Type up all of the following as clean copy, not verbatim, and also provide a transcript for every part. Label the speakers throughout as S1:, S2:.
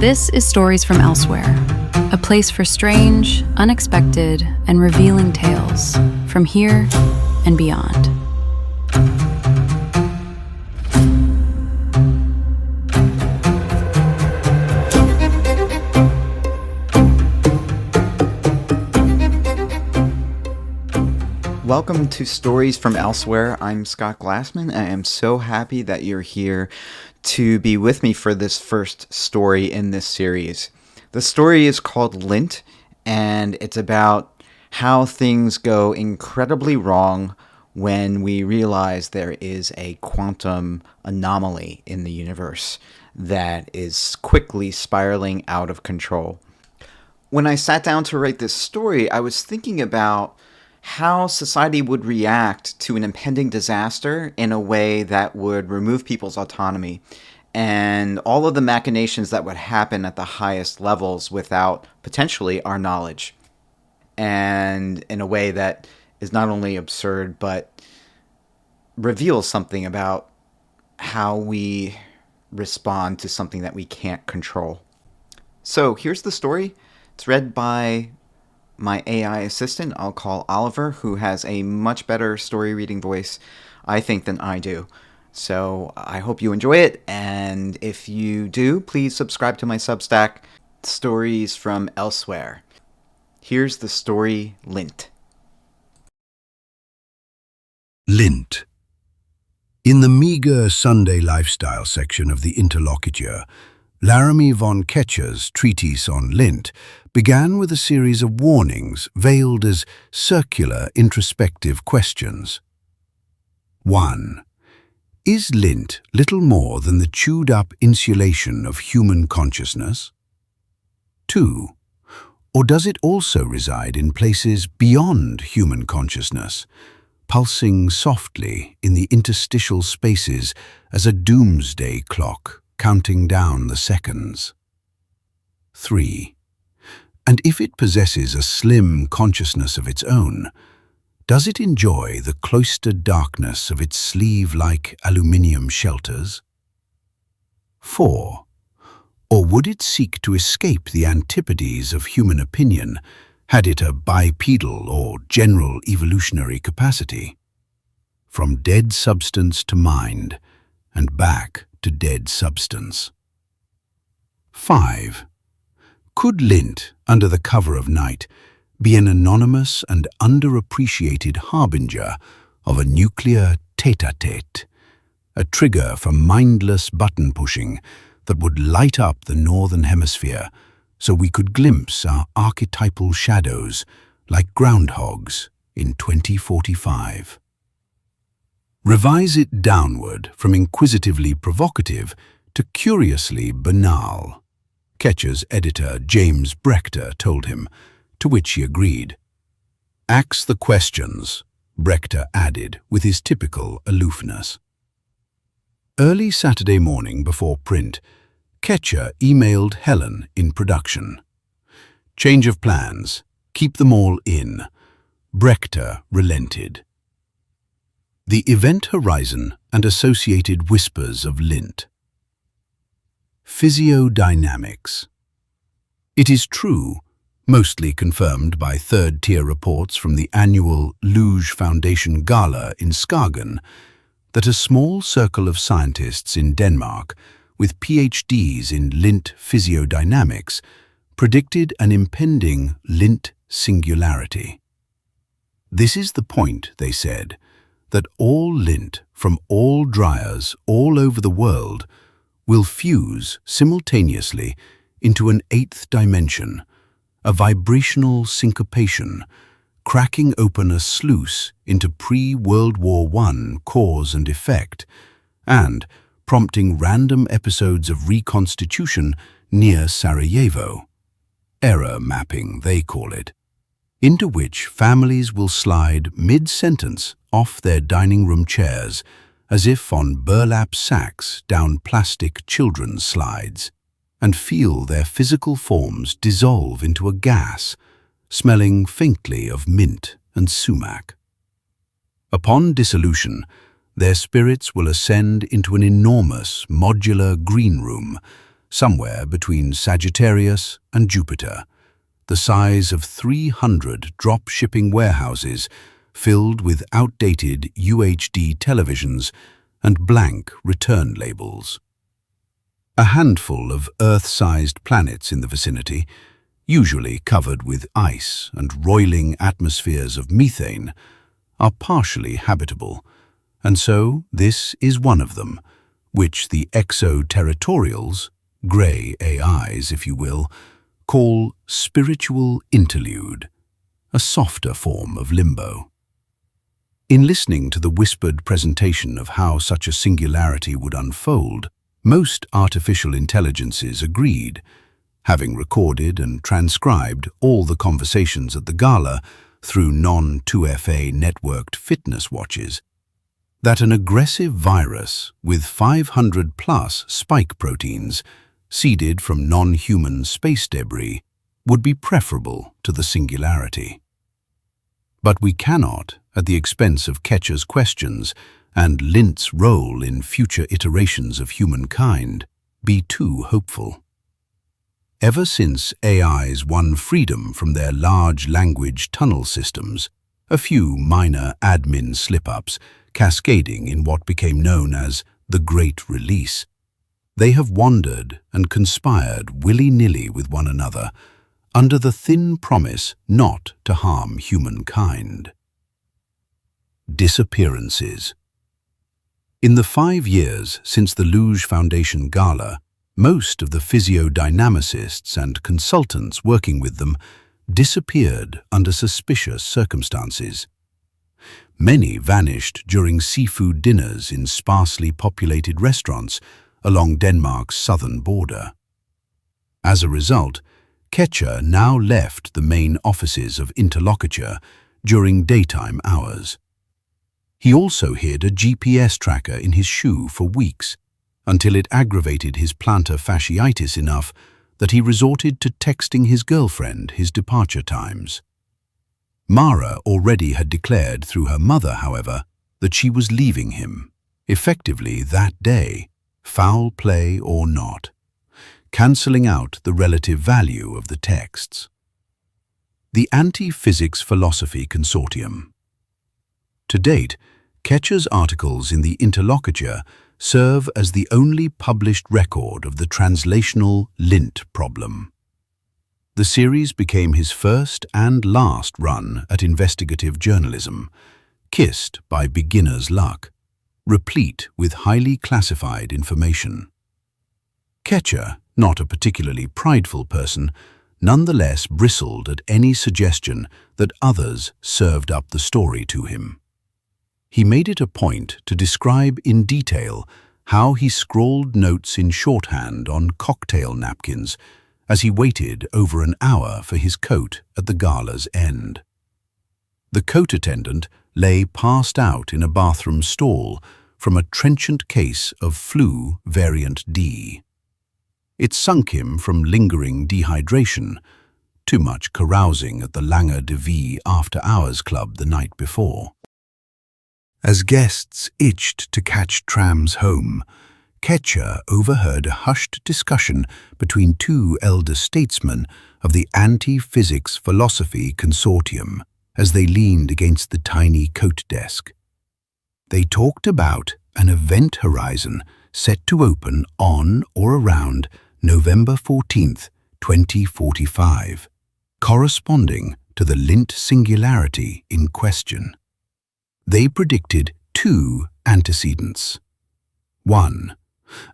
S1: This is Stories from Elsewhere, a place for strange, unexpected, and revealing tales from here and beyond.
S2: Welcome to Stories from Elsewhere. I'm Scott Glassman. I am so happy that you're here to be with me for this first story in this series. The story is called Lint, and it's about how things go incredibly wrong when we realize there is a quantum anomaly in the universe that is quickly spiraling out of control. When I sat down to write this story, I was thinking about how society would react to an impending disaster in a way that would remove people's autonomy and all of the machinations that would happen at the highest levels without potentially our knowledge, and in a way that is not only absurd but reveals something about how we respond to something that we can't control. So here's the story. It's read by my AI assistant, I'll call Oliver, who has a much better story reading voice, I think, than I do. So I hope you enjoy it, and if you do, please subscribe to my Substack, Stories from Elsewhere. Here's the story, Lint.
S3: Lint. In the meager Sunday lifestyle section of the Interlocutor, Laramie Von Ketcher's treatise on Lint began with a series of warnings veiled as circular introspective questions. 1. Is Lint little more than the chewed-up insulation of human consciousness? 2. Or does it also reside in places beyond human consciousness, pulsing softly in the interstitial spaces as a doomsday clock counting down the seconds? 3. And if it possesses a slim consciousness of its own, does it enjoy the cloistered darkness of its sleeve-like aluminium shelters? 4. Or would it seek to escape the antipodes of human opinion, had it a bipedal or general evolutionary capacity? From dead substance to mind, and back to dead substance. 5. Could Lint, under the cover of night, be an anonymous and underappreciated harbinger of a nuclear tete-a-tete, a trigger for mindless button-pushing that would light up the Northern Hemisphere so we could glimpse our archetypal shadows like groundhogs in 2045? Revise it downward from inquisitively provocative to curiously banal, Ketcher's editor James Brechter told him, to which he agreed. Axe the questions, Brechter added with his typical aloofness. Early Saturday morning before print, Ketcher emailed Helen in production. Change of plans, keep them all in. Brechter relented. The event horizon and associated whispers of Lint. Physiodynamics. It is true, mostly confirmed by third-tier reports from the annual Luge Foundation Gala in Skagen, that a small circle of scientists in Denmark with PhDs in Lint physiodynamics predicted an impending Lint singularity. This is the point, they said, that all Lint from all dryers all over the world will fuse simultaneously into an eighth dimension, a vibrational syncopation, cracking open a sluice into pre-World War I cause and effect, and prompting random episodes of reconstitution near Sarajevo, error mapping they call it, into which families will slide mid-sentence off their dining room chairs as if on burlap sacks down plastic children's slides, and feel their physical forms dissolve into a gas, smelling faintly of mint and sumac. Upon dissolution, their spirits will ascend into an enormous modular green room, somewhere between Sagittarius and Jupiter, the size of 300 drop-shipping warehouses filled with outdated UHD televisions and blank return labels. A handful of Earth-sized planets in the vicinity, usually covered with ice and roiling atmospheres of methane, are partially habitable, and so this is one of them, which the exoterritorials, grey AIs if you will, call spiritual interlude, a softer form of limbo. In listening to the whispered presentation of how such a singularity would unfold, most artificial intelligences agreed, having recorded and transcribed all the conversations at the gala through non-2FA networked fitness watches, that an aggressive virus with 500+ spike proteins seeded from non-human space debris would be preferable to the singularity. But we cannot, at the expense of Ketcher's questions and Lint's role in future iterations of humankind, be too hopeful. Ever since AIs won freedom from their large language tunnel systems, a few minor admin slip-ups cascading in what became known as the Great Release, they have wandered and conspired willy-nilly with one another under the thin promise not to harm humankind. Disappearances. In the 5 years since the Luge Foundation Gala, most of the physiodynamicists and consultants working with them disappeared under suspicious circumstances. Many vanished during seafood dinners in sparsely populated restaurants along Denmark's southern border. As a result, Ketcher now left the main offices of Interlocutor during daytime hours. He also hid a GPS tracker in his shoe for weeks, until it aggravated his plantar fasciitis enough that he resorted to texting his girlfriend his departure times. Mara already had declared through her mother, however, that she was leaving him, effectively that day, foul play or not, cancelling out the relative value of the texts. The Anti-Physics Philosophy Consortium. To date, Ketcher's articles in the Interlocutor serve as the only published record of the translational Lint problem. The series became his first and last run at investigative journalism, kissed by beginner's luck, replete with highly classified information. Ketcher, not a particularly prideful person, nonetheless bristled at any suggestion that others served up the story to him. He made it a point to describe in detail how he scrawled notes in shorthand on cocktail napkins as he waited over an hour for his coat at the gala's end. The coat attendant lay passed out in a bathroom stall from a trenchant case of flu variant D. It sunk him from lingering dehydration, too much carousing at the Langer de Vie after-hours club the night before. As guests itched to catch trams home, Ketcher overheard a hushed discussion between two elder statesmen of the Anti-Physics Philosophy Consortium as they leaned against the tiny coat desk. They talked about an event horizon set to open on or around November 14th, 2045, corresponding to the Lint singularity in question. They predicted two antecedents. 1.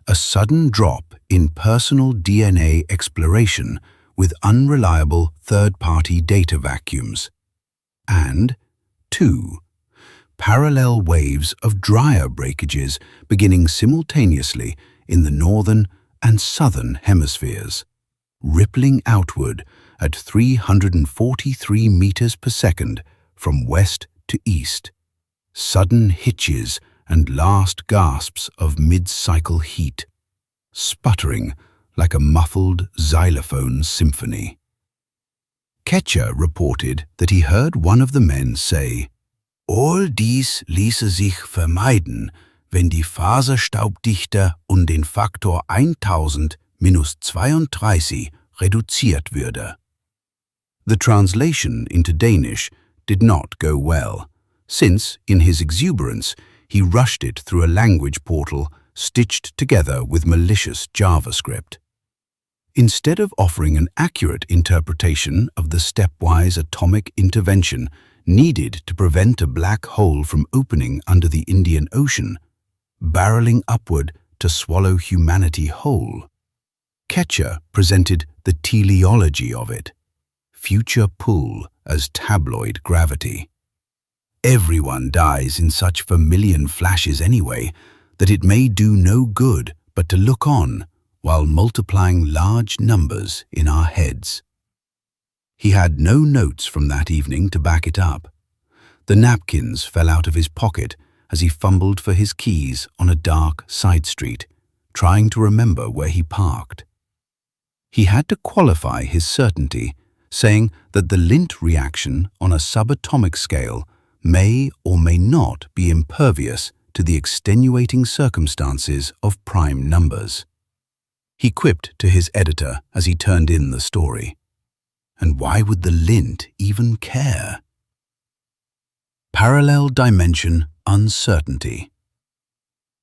S3: A sudden drop in personal DNA exploration with unreliable third-party data vacuums. And 2. Parallel waves of drier breakages beginning simultaneously in the northern and southern hemispheres, rippling outward at 343 meters per second from west to east. Sudden hitches and last gasps of mid-cycle heat, sputtering like a muffled xylophone symphony. Ketcher reported that he heard one of the men say, "All dies ließe sich vermeiden, wenn die Faserstaubdichter den Faktor 1000 -32 reduziert würde. The translation into Danish did not go well, since, in his exuberance, he rushed it through a language portal stitched together with malicious JavaScript. Instead of offering an accurate interpretation of the stepwise atomic intervention needed to prevent a black hole from opening under the Indian Ocean, barreling upward to swallow humanity whole, Ketcher presented the teleology of it, future pull as tabloid gravity. Everyone dies in such vermilion flashes anyway, that it may do no good but to look on while multiplying large numbers in our heads. He had no notes from that evening to back it up. The napkins fell out of his pocket as he fumbled for his keys on a dark side street, trying to remember where he parked. He had to qualify his certainty, saying that the Lint reaction on a subatomic scale may or may not be impervious to the extenuating circumstances of prime numbers. He quipped to his editor as he turned in the story. And why would the Lint even care? Parallel dimension uncertainty.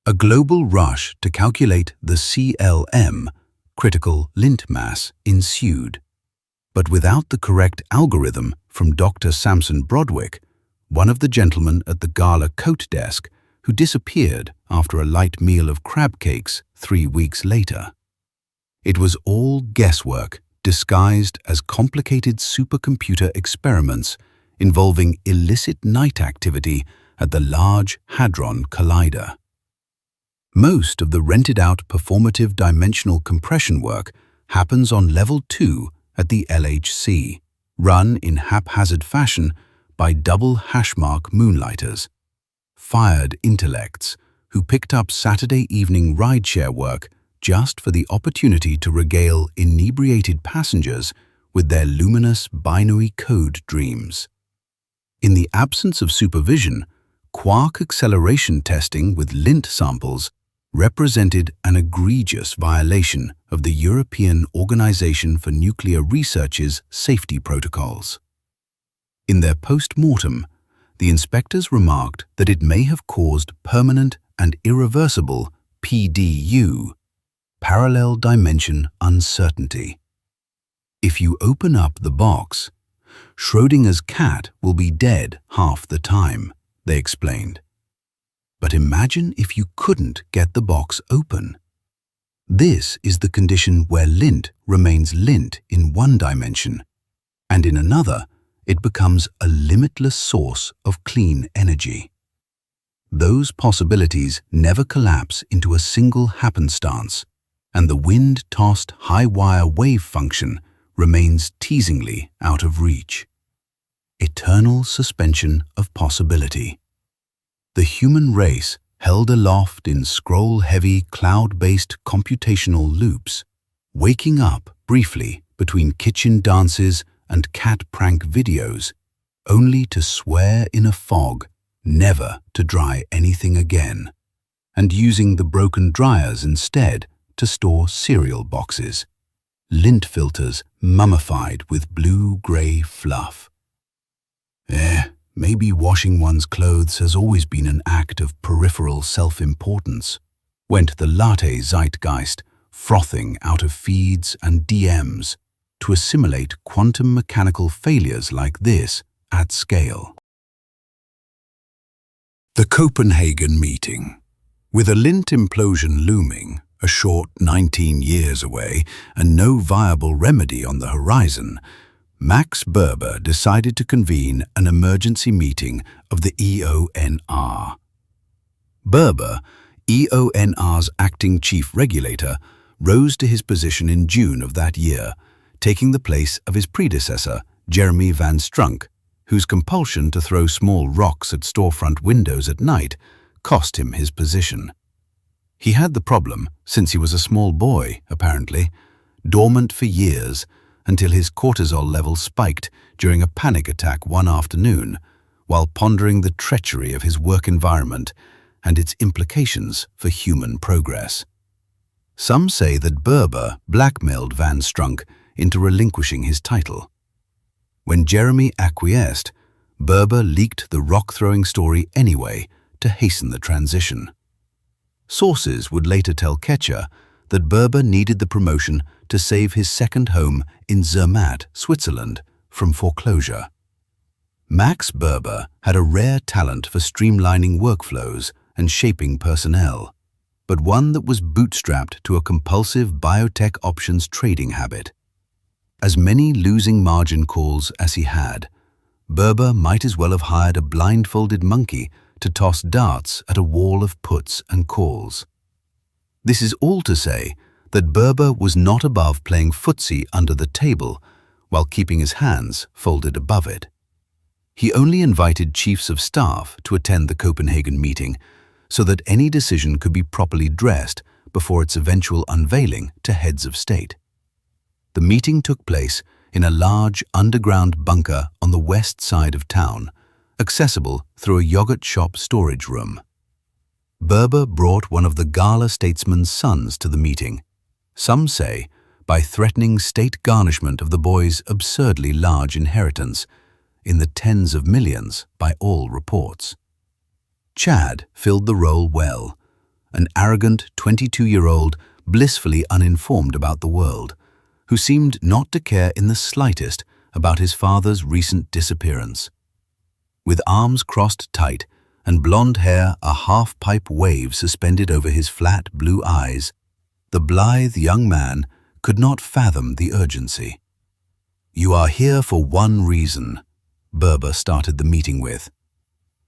S3: A global rush to calculate the CLM, critical Lint mass, ensued. But without the correct algorithm from Dr. Samson Brodwick, one of the gentlemen at the gala coat desk who disappeared after a light meal of crab cakes 3 weeks later. It was all guesswork disguised as complicated supercomputer experiments involving illicit night activity at the Large Hadron Collider. Most of the rented-out performative dimensional compression work happens on Level 2 at the LHC, run in haphazard fashion by double hashmark moonlighters, fired intellects who picked up Saturday evening rideshare work just for the opportunity to regale inebriated passengers with their luminous binary code dreams. In the absence of supervision, quark acceleration testing with Lint samples represented an egregious violation of the European Organization for Nuclear Research's safety protocols. In their post-mortem, the inspectors remarked that it may have caused permanent and irreversible PDU, parallel dimension uncertainty. If you open up the box, Schrödinger's cat will be dead half the time, they explained. But imagine if you couldn't get the box open. This is the condition where Lint remains Lint in one dimension, and in another, it becomes a limitless source of clean energy. Those possibilities never collapse into a single happenstance, and the wind-tossed high-wire wave function remains teasingly out of reach. Eternal suspension of possibility. The human race held aloft in scroll-heavy cloud-based computational loops, waking up briefly between kitchen dances and cat prank videos, only to swear in a fog never to dry anything again, and using the broken dryers instead to store cereal boxes, Lint filters mummified with blue-gray fluff. Maybe washing one's clothes has always been an act of peripheral self-importance, went the latte zeitgeist frothing out of feeds and DMs to assimilate quantum mechanical failures like this at scale. The Copenhagen meeting. With a Lint implosion looming, a short 19 years away, and no viable remedy on the horizon, Max Berber decided to convene an emergency meeting of the EONR. Berber, EONR's acting chief regulator, rose to his position in June of that year, taking the place of his predecessor, Jeremy Van Strunk, whose compulsion to throw small rocks at storefront windows at night cost him his position. He had the problem since he was a small boy, apparently, dormant for years until his cortisol level spiked during a panic attack one afternoon while pondering the treachery of his work environment and its implications for human progress. Some say that Berber blackmailed Van Strunk into relinquishing his title. When Jeremy acquiesced, Berber leaked the rock-throwing story anyway to hasten the transition. Sources would later tell Ketcher that Berber needed the promotion to save his second home in Zermatt, Switzerland, from foreclosure. Max Berber had a rare talent for streamlining workflows and shaping personnel, but one that was bootstrapped to a compulsive biotech options trading habit. As many losing margin calls as he had, Berber might as well have hired a blindfolded monkey to toss darts at a wall of puts and calls. This is all to say that Berber was not above playing footsie under the table while keeping his hands folded above it. He only invited chiefs of staff to attend the Copenhagen meeting so that any decision could be properly dressed before its eventual unveiling to heads of state. The meeting took place in a large underground bunker on the west side of town, accessible through a yogurt shop storage room. Berber brought one of the gala statesman's sons to the meeting, some say by threatening state garnishment of the boy's absurdly large inheritance, in the tens of millions by all reports. Chad filled the role well, an arrogant 22-year-old blissfully uninformed about the world, who seemed not to care in the slightest about his father's recent disappearance. With arms crossed tight and blonde hair a half-pipe wave suspended over his flat blue eyes, the blithe young man could not fathom the urgency. "You are here for one reason," Berber started the meeting with.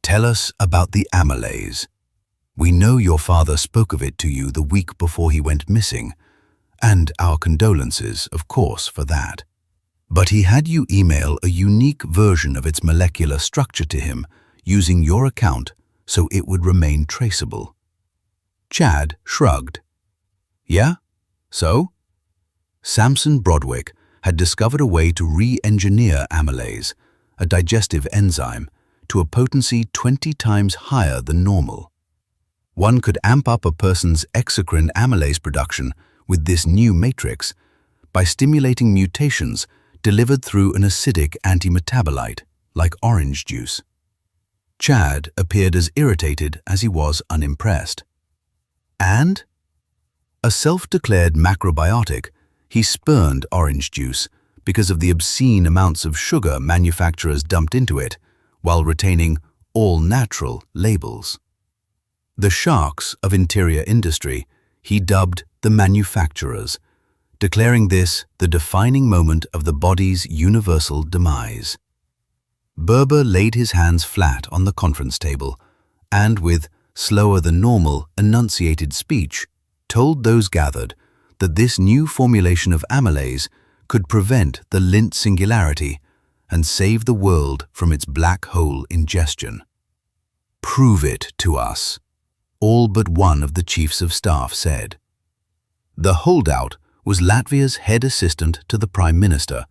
S3: "Tell us about the amylase. We know your father spoke of it to you the week before he went missing, and our condolences, of course, for that. But he had you email a unique version of its molecular structure to him using your account so it would remain traceable." Chad shrugged. "Yeah? So?" Samson Broderick had discovered a way to re-engineer amylase, a digestive enzyme, to a potency 20 times higher than normal. One could amp up a person's exocrine amylase production with this new matrix by stimulating mutations delivered through an acidic antimetabolite, like orange juice. Chad appeared as irritated as he was unimpressed. And? A self-declared macrobiotic, he spurned orange juice because of the obscene amounts of sugar manufacturers dumped into it, while retaining all-natural labels. The sharks of interior industry he dubbed the manufacturers, declaring this the defining moment of the body's universal demise. Berber laid his hands flat on the conference table and, with slower-than-normal enunciated speech, told those gathered that this new formulation of amylase could prevent the Lint singularity and save the world from its black hole ingestion. "Prove it to us," all but one of the chiefs of staff said. The holdout was Latvia's head assistant to the Prime Minister,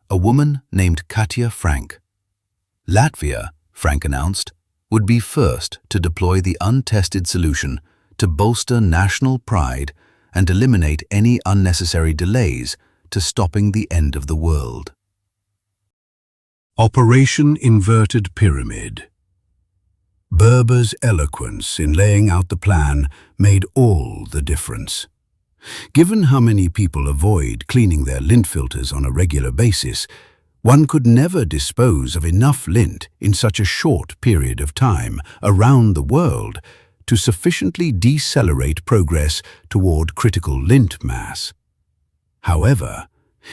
S3: a woman named Katja Frank. Latvia, Frank announced, would be first to deploy the untested solution to bolster national pride and eliminate any unnecessary delays to stopping the end of the world.
S4: Operation Inverted Pyramid. Berber's eloquence in laying out the plan made all the difference. Given how many people avoid cleaning their lint filters on a regular basis, one could never dispose of enough lint in such a short period of time around the world to sufficiently decelerate progress toward critical lint mass. However,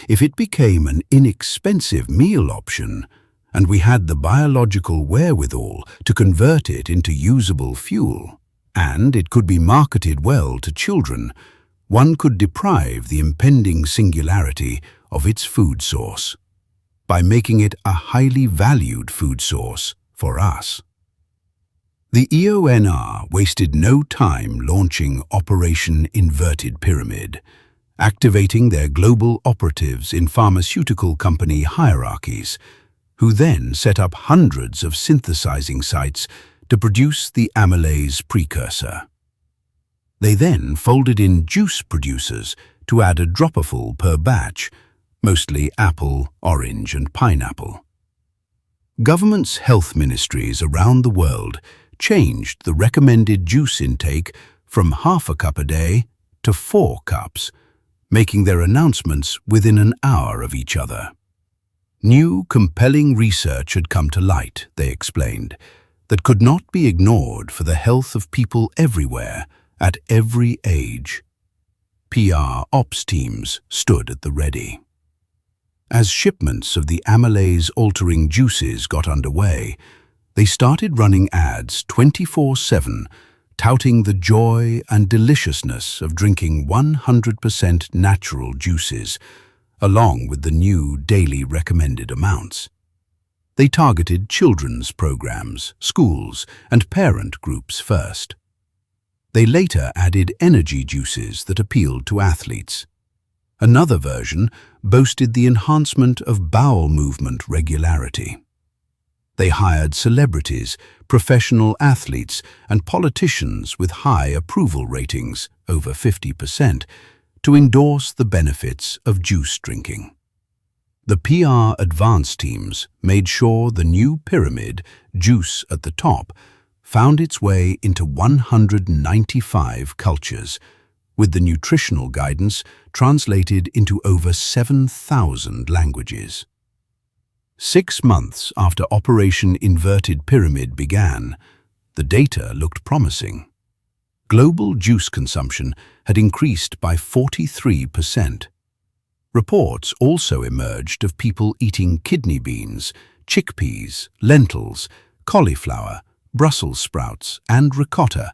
S4: if it became an inexpensive meal option, and we had the biological wherewithal to convert it into usable fuel, and it could be marketed well to children, one could deprive the impending singularity of its food source, by making it a highly valued food source for us. The EONR wasted no time launching Operation Inverted Pyramid, activating their global operatives in pharmaceutical company hierarchies, who then set up hundreds of synthesizing sites to produce the amylase precursor. They then folded in juice producers to add a dropperful per batch, mostly apple, orange, and pineapple. Governments' health ministries around the world changed the recommended juice intake from half a cup a day to 4 cups, making their announcements within an hour of each other. New, compelling research had come to light, they explained, that could not be ignored for the health of people everywhere, at every age. PR ops teams stood at the ready. As shipments of the amylase-altering juices got underway, they started running ads 24/7, touting the joy and deliciousness of drinking 100% natural juices, along with the new daily recommended amounts. They targeted children's programs, schools, and parent groups first. They later added energy juices that appealed to athletes. Another version boasted the enhancement of bowel movement regularity. They hired celebrities, professional athletes, and politicians with high approval ratings, over 50%, to endorse the benefits of juice drinking. The PR advance teams made sure the new pyramid, juice at the top, found its way into 195 cultures, with the nutritional guidance translated into over 7,000 languages. 6 months after Operation Inverted Pyramid began, the data looked promising. Global juice consumption had increased by 43%. Reports also emerged of people eating kidney beans, chickpeas, lentils, cauliflower, Brussels sprouts, and ricotta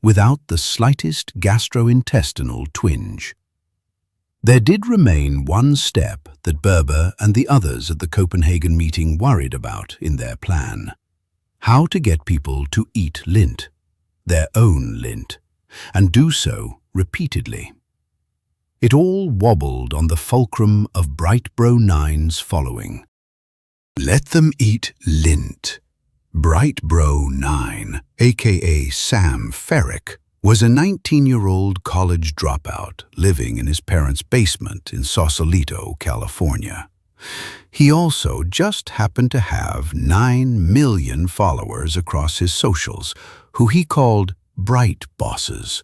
S4: without the slightest gastrointestinal twinge. There did remain one step that Berber and the others at the Copenhagen meeting worried about in their plan: how to get people to eat lint, their own lint, and do so repeatedly. It all wobbled on the fulcrum of Bright Bro 9's following. Let them eat lint. Bright Bro 9, aka Sam Ferrick, was a 19-year-old college dropout living in his parents' basement in Sausalito, California. He also just happened to have 9 million followers across his socials, who he called Bright Bosses,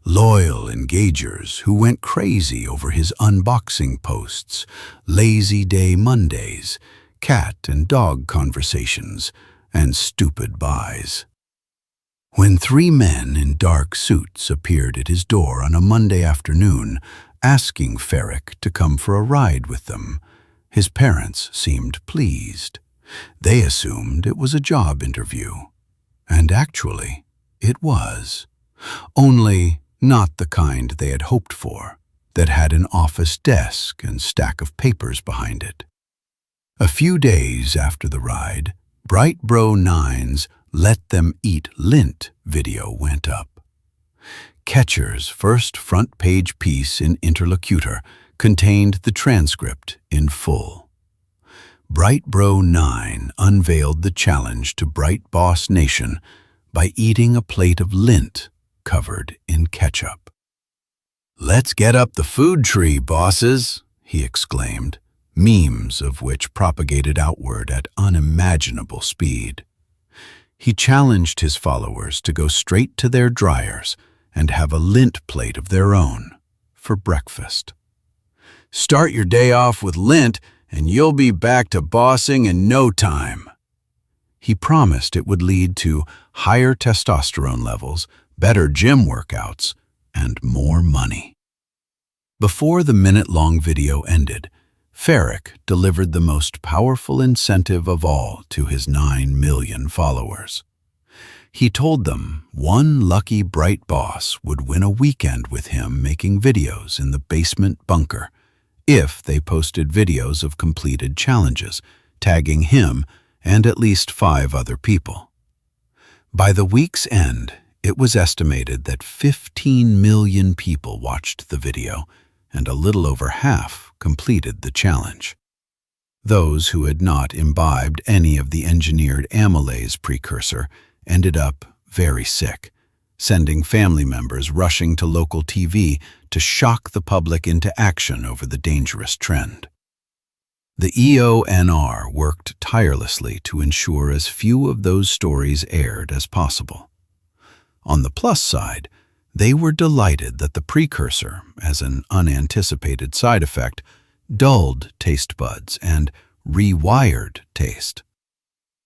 S4: loyal engagers who went crazy over his unboxing posts, lazy day Mondays, cat and dog conversations, and stupid buys. When 3 men in dark suits appeared at his door on a Monday afternoon, asking Ferrick to come for a ride with them, his parents seemed pleased. They assumed it was a job interview. And actually, it was. Only not the kind they had hoped for, that had an office desk and stack of papers behind it. A few days after the ride, Bright Bro 9's Let Them Eat Lint video went up. Ketcher's first front-page piece in Interlocutor contained the transcript in full. Bright Bro 9 unveiled the challenge to Bright Boss Nation by eating a plate of lint covered in ketchup. "Let's get up the food tree, bosses," he exclaimed, memes of which propagated outward at unimaginable speed. He challenged his followers to go straight to their dryers and have a lint plate of their own for breakfast. "Start your day off with lint and you'll be back to bossing in no time." He promised it would lead to higher testosterone levels, better gym workouts, and more money. Before the minute-long video ended, Ferrick delivered the most powerful incentive of all to his 9 million followers. He told them one lucky Bright Boss would win a weekend with him making videos in the basement bunker if they posted videos of completed challenges, tagging him and at least 5 other people. By the week's end, it was estimated that 15 million people watched the video, and a little over half completed the challenge. Those who had not imbibed any of the engineered amylase precursor ended up very sick,
S3: sending family members rushing to local TV to shock the public into action over the dangerous trend. The EONR worked tirelessly to ensure as few of those stories aired as possible. On the plus side, they were delighted that the precursor, as an unanticipated side effect, dulled taste buds and rewired taste.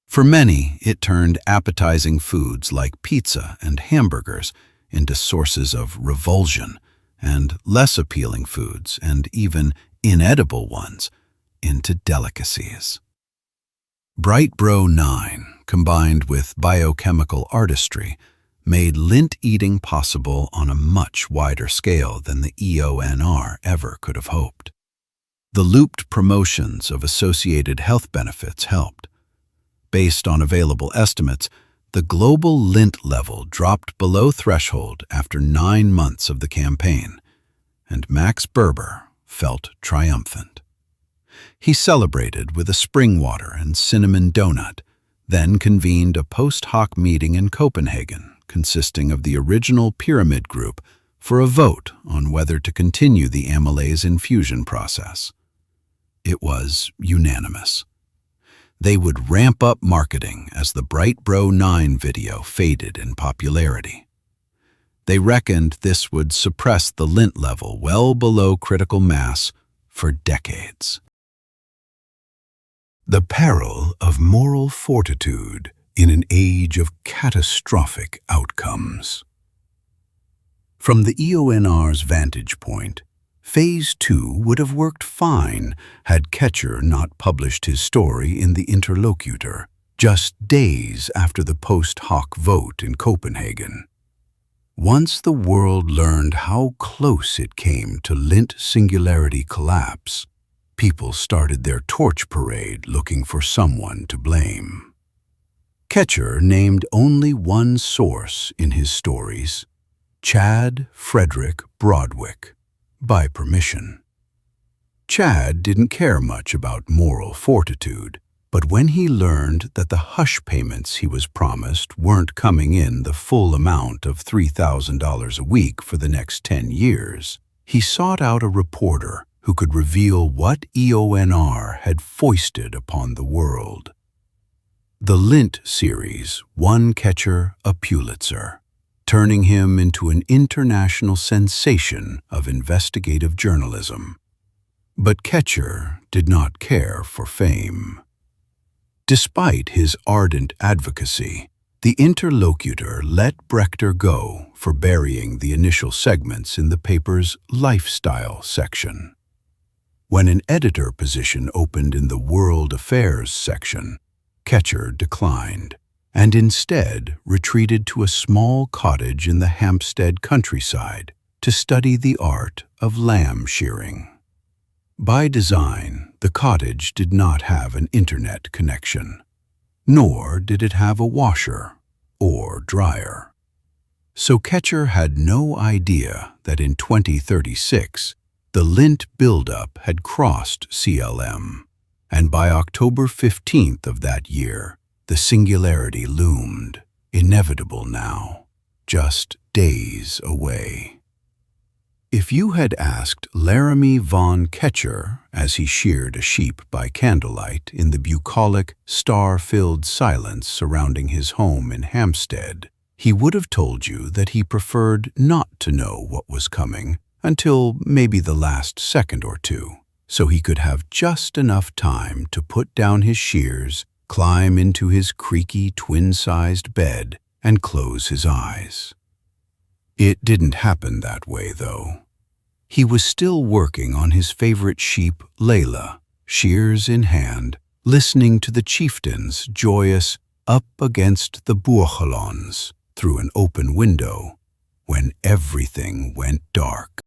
S3: For many, it turned appetizing foods like pizza and hamburgers into sources of revulsion, and less appealing foods, and even inedible ones, into delicacies. Bright Bro 9, combined with biochemical artistry, made lint eating possible on a much wider scale than the EONR ever could have hoped. The looped promotions of associated health benefits helped. Based on available estimates, the global lint level dropped below threshold after 9 months of the campaign, and Max Berber felt triumphant. He celebrated with a spring water and cinnamon donut, then convened a post hoc meeting in Copenhagen consisting of the original pyramid group for a vote on whether to continue the amylase infusion process. It was unanimous. They would ramp up marketing as the Bright Bro 9 video faded in popularity. They reckoned this would suppress the lint level well below critical mass for decades. The peril of moral fortitude in an age of catastrophic outcomes. From the EONR's vantage point, Phase 2 would have worked fine had Ketcher not published his story in The Interlocutor just days after the post hoc vote in Copenhagen. Once the world learned how close it came to Lint singularity collapse, people started their torch parade looking for someone to blame. Ketcher named only one source in his stories, Chad Frederick Broadwick, by permission. Chad didn't care much about moral fortitude, but when he learned that the hush payments he was promised weren't coming in the full amount of $3,000 a week for the next 10 years, he sought out a reporter who could reveal what EONR had foisted upon the world. The Lint series won Ketcher a Pulitzer, turning him into an international sensation of investigative journalism. But Ketcher did not care for fame. Despite his ardent advocacy, The Interlocutor let Brechter go for burying the initial segments in the paper's lifestyle section. When an editor position opened in the World Affairs section, Ketcher declined, and instead retreated to a small cottage in the Hampstead countryside to study the art of lamb shearing. By design, the cottage did not have an internet connection, nor did it have a washer or dryer. So Ketcher had no idea that in 2036, the Lint buildup had crossed CLM, and by October 15th of that year, the singularity loomed, inevitable now, just days away. If you had asked Laramie Von Ketcher as he sheared a sheep by candlelight in the bucolic, star-filled silence surrounding his home in Hampstead, he would have told you that he preferred not to know what was coming until maybe the last second or two, so he could have just enough time to put down his shears, climb into his creaky twin-sized bed, and close his eyes. It didn't happen that way, though. He was still working on his favorite sheep, Layla, shears in hand, listening to the chieftain's joyous "up against the bourgelons" through an open window, when everything went dark.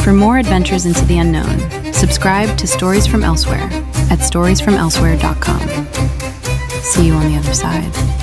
S1: For more adventures into the unknown, subscribe to Stories from Elsewhere at storiesfromelsewhere.com. See you on the other side.